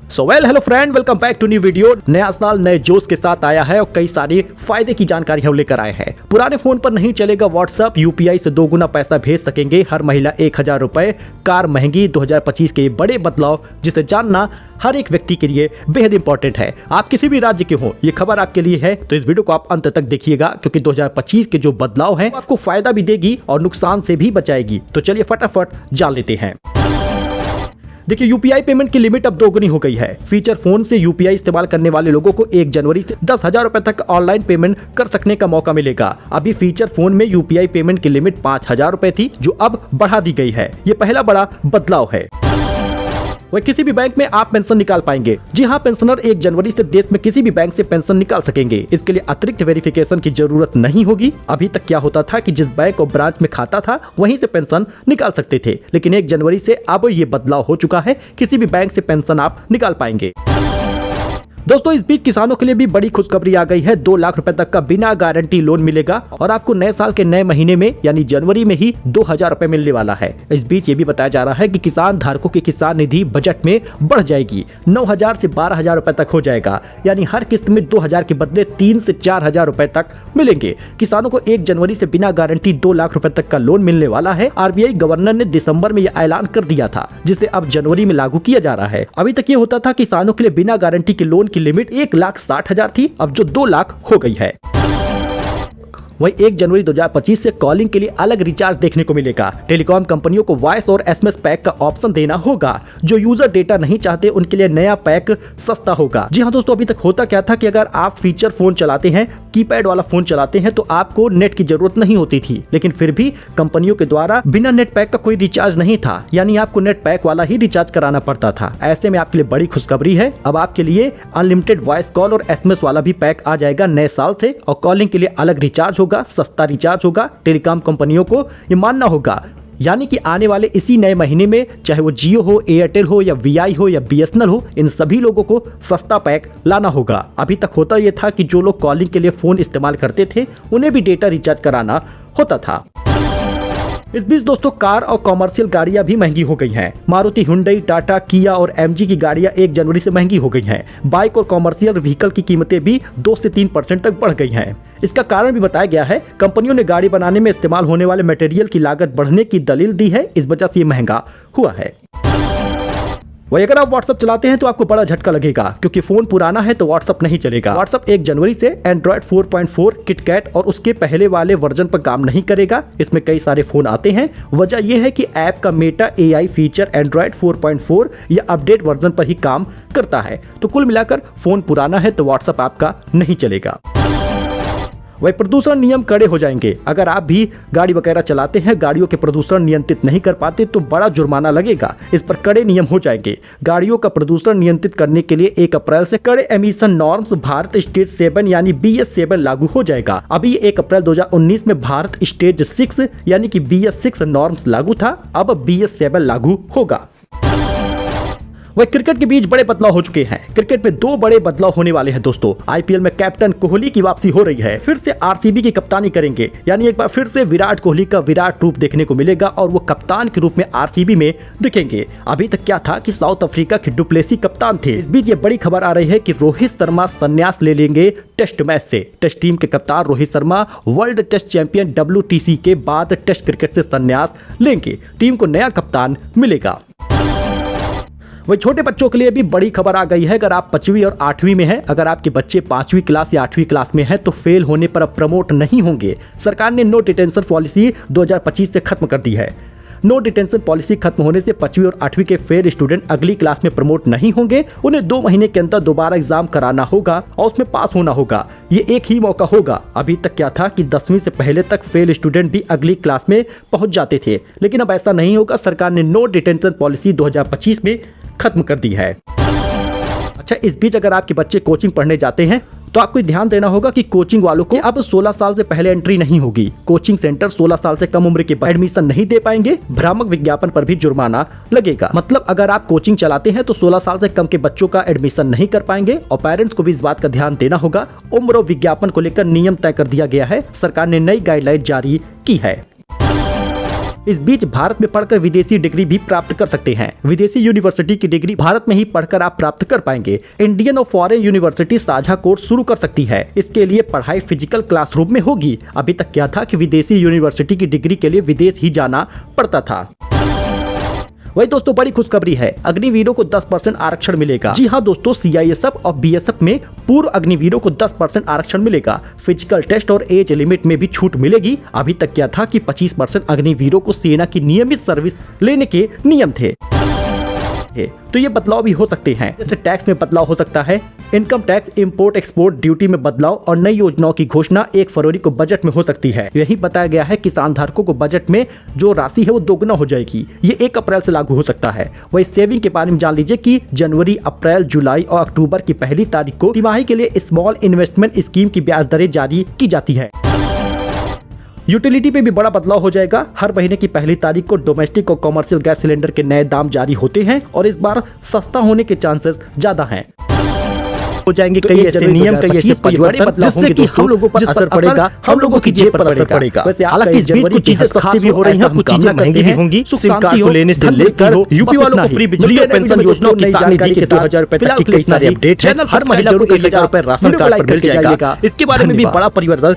Hello friend, welcome back to new video. नया साल नए जोश के साथ आया है और कई सारी फायदे की जानकारी हम लेकर आए हैं। पुराने फोन पर नहीं चलेगा व्हाट्सएप, यूपीआई से 2 गुना पैसा भेज सकेंगे हर महिला 1000 रुपए, कार महंगी 2025 के बड़े बदलाव जिसे जानना हर एक व्यक्ति के लिए बेहद इंपॉर्टेंट है। आप किसी भी राज्य के हो, ये खबर आपके लिए है, तो इस वीडियो को आप अंत तक देखिएगा क्योंकि 2025 के जो बदलाव हैं आपको फायदा भी देगी और नुकसान से भी बचाएगी। तो चलिए फटाफट जान लेते हैं। देखिए, यूपीआई पेमेंट की लिमिट अब 2 गुनी हो गई है। फीचर फोन से यूपीआई इस्तेमाल करने वाले लोगों को 1 जनवरी से 10,000 रुपए तक ऑनलाइन पेमेंट कर सकने का मौका मिलेगा। अभी फीचर फोन में यूपीआई पेमेंट की लिमिट 5,000 रुपए थी, जो अब बढ़ा दी गई है। ये पहला बड़ा बदलाव है। वह किसी भी बैंक में आप पेंशन निकाल पाएंगे। जी हाँ, पेंशनर 1 जनवरी से देश में किसी भी बैंक से पेंशन निकाल सकेंगे। इसके लिए अतिरिक्त वेरिफिकेशन की जरूरत नहीं होगी। अभी तक क्या होता था कि जिस बैंक और ब्रांच में खाता था वहीं से पेंशन निकाल सकते थे, लेकिन 1 जनवरी से अब ये बदलाव हो चुका है। किसी भी बैंक से पेंशन आप निकाल पाएंगे। दोस्तों, इस बीच किसानों के लिए भी बड़ी खुशखबरी आ गई है। 2 लाख रुपए तक का बिना गारंटी लोन मिलेगा और आपको नए साल के नए महीने में यानी जनवरी में ही 2,000 रुपए मिलने वाला है। इस बीच ये भी बताया जा रहा है कि किसान धारकों की किसान निधि बजट में बढ़ जाएगी। 9,000 से 12,000 रुपए तक हो जाएगा, यानी हर किस्त में 2,000 के बदले 3 से 4,000 रुपए तक मिलेंगे। किसानों को 1 जनवरी से बिना गारंटी 2 लाख रुपए तक का लोन मिलने वाला है। आरबीआई गवर्नर ने दिसंबर में यह ऐलान कर दिया था, जिसे अब जनवरी में लागू किया जा रहा है। अभी तक ये होता था किसानों के लिए बिना गारंटी के लोन की लिमिट 1,60,000 थी, अब जो 2 लाख हो गई है। वही 1 जनवरी 2025 से कॉलिंग के लिए अलग रिचार्ज देखने को मिलेगा। टेलीकॉम कंपनियों को वॉइस और एसएमएस पैक का ऑप्शन देना होगा। जो यूजर डेटा नहीं चाहते उनके लिए नया पैक सस्ता होगा। जी हाँ दोस्तों, अभी तक होता क्या था कि अगर आप फीचर फोन चलाते हैं, कीपैड वाला फोन चलाते हैं, तो आपको नेट की जरूरत नहीं होती थी, लेकिन फिर भी कंपनियों के द्वारा बिना नेट पैक का कोई रिचार्ज नहीं था, यानी आपको नेट पैक वाला ही रिचार्ज कराना पड़ता था। ऐसे में आपके लिए बड़ी खुशखबरी है, अब आपके लिए अनलिमिटेड वॉइस कॉल और एसएमएस वाला भी पैक आ जाएगा नए साल से, और कॉलिंग के लिए अलग रिचार्ज होगा, सस्ता रिचार्ज होगा। टेलीकॉम कंपनियों को ये मानना होगा, यानी कि आने वाले इसी नए महीने में चाहे वो जियो हो, एयरटेल हो या वीआई हो या बीएसएनएल हो, इन सभी लोगों को सस्ता पैक लाना होगा। अभी तक होता ये था कि जो लोग कॉलिंग के लिए फोन इस्तेमाल करते थे उन्हें भी डेटा रिचार्ज कराना होता था। इस बीच दोस्तों, कार और कॉमर्शियल गाड़ियां भी महंगी हो गई हैं। मारुति, हुंडई, टाटा, किया और एमजी की गाड़ियां 1 जनवरी से महंगी हो गई हैं। बाइक और कॉमर्शियल व्हीकल की कीमतें भी 2 से 3% तक बढ़ गई हैं। इसका कारण भी बताया गया है। कंपनियों ने गाड़ी बनाने में इस्तेमाल होने वाले मटेरियल की लागत बढ़ने की दलील दी है, इस वजह से ये महंगा हुआ है। वही अगर आप व्हाट्सएप चलाते हैं तो आपको बड़ा झटका लगेगा, क्योंकि फोन पुराना है तो व्हाट्सएप नहीं चलेगा। व्हाट्सएप 1 जनवरी से एंड्रॉइड 4.4, किटकैट और उसके पहले वाले वर्जन पर काम नहीं करेगा। इसमें कई सारे फोन आते हैं। वजह यह है कि ऐप का मेटा एआई फीचर एंड्रॉइड 4.4 या अपडेट वर्जन पर ही काम करता है। तो कुल मिलाकर फोन पुराना है तो व्हाट्सएप आपका नहीं चलेगा। वही प्रदूषण नियम कड़े हो जाएंगे। अगर आप भी गाड़ी वगैरह चलाते हैं, गाड़ियों के प्रदूषण नियंत्रित नहीं कर पाते तो बड़ा जुर्माना लगेगा। इस पर कड़े नियम हो जाएंगे। गाड़ियों का प्रदूषण नियंत्रित करने के लिए 1 अप्रैल से कड़े एमिशन नॉर्म्स भारत स्टेज 7 यानी BS7 लागू हो जाएगा। अभी 1 अप्रैल 2019 में भारत स्टेज 6 यानी कि BS6 नॉर्म्स लागू था, अब BS7 लागू होगा। वह क्रिकेट के बीच बड़े बदलाव हो चुके हैं। क्रिकेट में 2 बड़े बदलाव होने वाले हैं दोस्तों। आईपीएल में कैप्टन कोहली की वापसी हो रही है। फिर से आरसीबी की कप्तानी करेंगे, यानी एक बार फिर से विराट कोहली का विराट रूप देखने को मिलेगा और वो कप्तान के रूप में आरसीबी में दिखेंगे। अभी तक क्या था कि साउथ अफ्रीका के डुप्लेसी कप्तान थे। इस बीच ये बड़ी खबर आ रही है कि रोहित शर्मा संन्यास ले लेंगे टेस्ट मैच से। टेस्ट टीम के कप्तान Rohit Sharma world test champion WTC के बाद टेस्ट क्रिकेट से संन्यास लेंगे। टीम को नया कप्तान मिलेगा। वही छोटे बच्चों के लिए भी बड़ी खबर आ गई है। अगर आप 5वीं और 8वीं में हैं, अगर आपके बच्चे 5वीं क्लास या 8वीं क्लास में हैं, तो फेल होने पर अब प्रमोट नहीं होंगे। सरकार ने नो डिटेंशन पॉलिसी 2025 से खत्म कर दी है। नो डिटेंशन पॉलिसी खत्म होने से 5वीं और 8वीं के फेल स्टूडेंट अगली क्लास में प्रमोट नहीं होंगे। उन्हें 2 महीने के अंदर दोबारा एग्जाम कराना होगा और उसमें पास होना होगा। ये एक ही मौका होगा। अभी तक क्या था कि 10वीं से पहले तक फेल स्टूडेंट भी अगली क्लास में पहुंच जाते थे, लेकिन अब ऐसा नहीं होगा। सरकार ने नो डिटेंशन पॉलिसी 2025 में खत्म कर दी है। अच्छा, इस बीच अगर आपके बच्चे कोचिंग पढ़ने जाते हैं तो आपको ध्यान देना होगा कि कोचिंग वालों को अब 16 साल से पहले एंट्री नहीं होगी। कोचिंग सेंटर 16 साल से कम उम्र के एडमिशन नहीं दे पाएंगे। भ्रामक विज्ञापन पर भी जुर्माना लगेगा। मतलब अगर आप कोचिंग चलाते हैं तो 16 साल से कम के बच्चों का एडमिशन नहीं कर पाएंगे और पेरेंट्स को भी इस बात का ध्यान देना होगा। उम्र और विज्ञापन को लेकर नियम तय कर दिया गया है। सरकार ने नई गाइडलाइन जारी की है। इस बीच भारत में पढ़कर विदेशी डिग्री भी प्राप्त कर सकते हैं। विदेशी यूनिवर्सिटी की डिग्री भारत में ही पढ़कर आप प्राप्त कर पाएंगे। इंडियन और फॉरेन यूनिवर्सिटी साझा कोर्स शुरू कर सकती है। इसके लिए पढ़ाई फिजिकल क्लासरूम में होगी। अभी तक क्या था कि विदेशी यूनिवर्सिटी की डिग्री के लिए विदेश ही जाना पड़ता था। वही दोस्तों बड़ी खुशखबरी है, अग्निवीरों को 10% आरक्षण मिलेगा। जी हाँ दोस्तों, सीआईएसएफ और बीएसएफ में पूर्व अग्निवीरों को 10% आरक्षण मिलेगा। फिजिकल टेस्ट और एज लिमिट में भी छूट मिलेगी। अभी तक क्या था कि 25% अग्निवीरों को सेना की नियमित सर्विस लेने के नियम थे। तो ये बदलाव भी हो सकते हैं, जैसे टैक्स में बदलाव हो सकता है, income tax, import export duty में बदलाव और नई योजनाओं की घोषणा 1 फरवरी को बजट में हो सकती है। यही बताया गया है किसान धारकों को बजट में जो राशि है वो दोगुना हो जाएगी। ये 1 अप्रैल से लागू हो सकता है। वही सेविंग के बारे में जान लीजिए कि जनवरी, अप्रैल, जुलाई और अक्टूबर की पहली तारीख को तिमाही के लिए स्मॉल इन्वेस्टमेंट स्कीम की ब्याज दरें जारी की जाती है। यूटिलिटी पे भी बड़ा बदलाव हो जाएगा। हर महीने की पहली तारीख को डोमेस्टिक और कॉमर्शियल गैस सिलेंडर के नए दाम जारी होते हैं और इस बार सस्ता होने के चांसेस ज्यादा हैं। हो जाएंगे कई ऐसे नियम, कई ऐसे परिवर्तन जिससे कि हम लोगों पर असर पड़ेगा, हम लोगों की जेब पर असर पड़ेगा। हालांकि इस बीच कुछ चीजें सस्ती भी हो रही हैं, कुछ चीजें महंगी भी होंगी। सिम कार्ड को लेने से लेकर यूपी वालों को फ्री बिजली और पेंशन योजना, किसान निधि के 2000 रुपए तक की कई सारे अपडेट हैं। हर महिला को 1000 रुपए राशन कार्ड पर मिल जाएगा। इसके बारे में भी बड़ा परिवर्तन